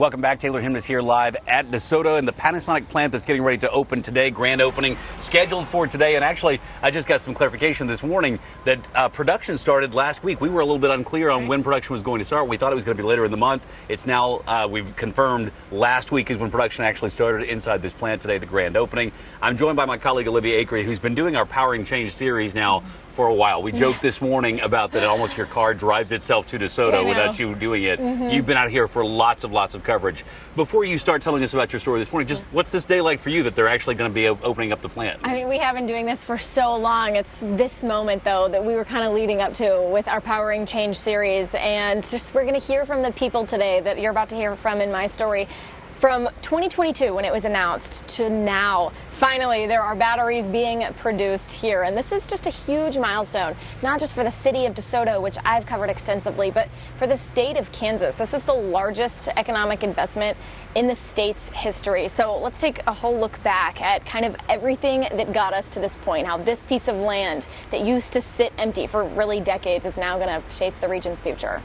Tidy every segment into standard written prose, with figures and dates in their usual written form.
Welcome back. Taylor Himnas here live at Soto in the Panasonic plant that's getting ready to open today. Grand opening scheduled for today. And actually, I just got some clarification this morning that production started last week. We were a little bit unclear on when production was going to start. We thought it was going to be later in the month. It's now, we've confirmed last week is when production actually started inside this plant today, the grand opening. I'm joined by my colleague Olivia Acree, who's been doing our Powering Change series now for a while. We joked this morning about that almost your car drives itself to DeSoto without you doing it. You've been out here for lots of coverage. Before you start telling us about your story this morning, just what's this day like for you that they're actually going to be opening up the plant? I mean, we have been doing this for so long. It's this moment, though, that we were kind of leading up to with our Powering Change series. And just we're going to hear from the people today that you're about to hear from in my story. From 2022, when it was announced, to now, finally, there are batteries being produced here. And this is just a huge milestone, not just for the city of DeSoto, which I've covered extensively, but for the state of Kansas. This is the largest economic investment in the state's history. So let's take a whole look back at kind of everything that got us to this point, how this piece of land that used to sit empty for really decades is now going to shape the region's future.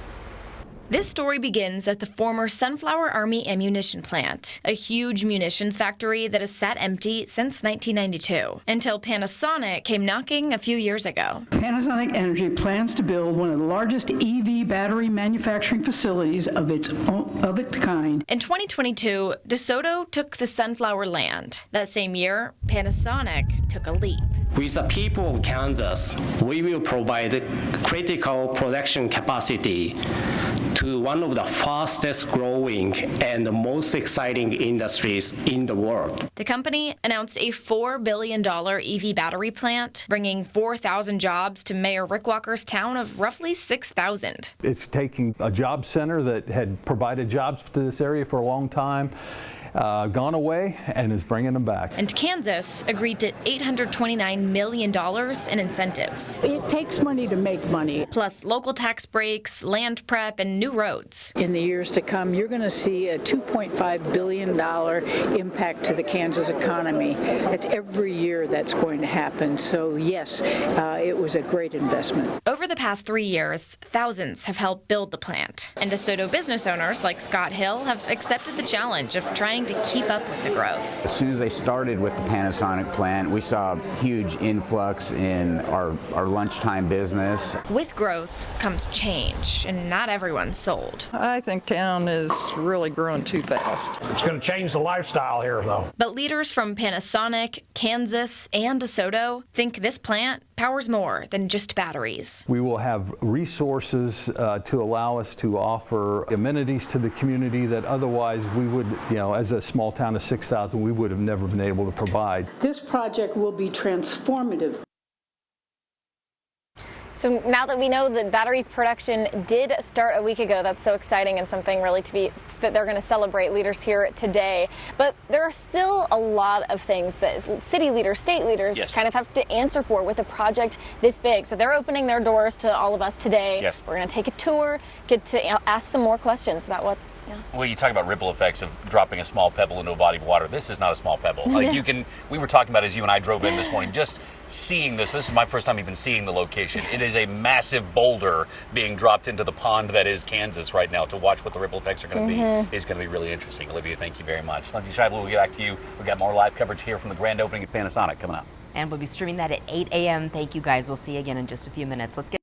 This story begins at the former Sunflower Army ammunition plant, a huge munitions factory that has sat empty since 1992, until Panasonic came knocking a few years ago. Panasonic Energy plans to build one of the largest EV battery manufacturing facilities of its kind. In 2022, DeSoto took the sunflower land. That same year, Panasonic took a leap. With the people of Kansas, we will provide critical production capacity to one of the fastest growing and most exciting industries in the world. The company announced a $4 billion EV battery plant, bringing 4,000 jobs to Mayor Rick Walker's town of roughly 6,000. It's taking a job center that had provided jobs to this area for a long time, gone away, and is bringing them back. And Kansas agreed to $829 million in incentives. It takes money to make money. Plus local tax breaks, land prep, and new roads. In the years to come, you're going to see a $2.5 billion impact to the Kansas economy. It's every year that's going to happen. So yes, it was a great investment. Over the past 3 years, thousands have helped build the plant. And DeSoto business owners like Scott Hill have accepted the challenge of trying to keep up with the growth. As soon as they started with the Panasonic plant, we saw a huge influx in our lunchtime business. With growth comes change, and not everyone's sold. I think town is really growing too fast. It's going to change the lifestyle here, though. But leaders from Panasonic, Kansas, and DeSoto think this plant powers more than just batteries. We will have resources to allow us to offer amenities to the community that otherwise we would, as a small town of 6,000, we would have never been able to provide. This project will be transformative. So now that we know that battery production did start a week ago, that's so exciting and something really that they're going to celebrate, leaders here today. But there are still a lot of things that city leaders, state leaders kind of have to answer for with a project this big. So they're opening their doors to all of us today. Yes. We're going to take a tour, get to ask some more questions about what. Yeah. Well, you talk about ripple effects of dropping a small pebble into a body of water. This is not a small pebble. Like we were talking about as you and I drove in this morning, just seeing this is my first time even seeing the location. It is a massive boulder being dropped into the pond that is Kansas right now. To watch what the ripple effects are going to be is going to be really interesting. Olivia, thank you very much. Lindsay Scheibel, we'll get back to you. We've got more live coverage here from the grand opening at Panasonic coming up. And we'll be streaming that at 8 a.m. Thank you, guys. We'll see you again in just a few minutes. Let's get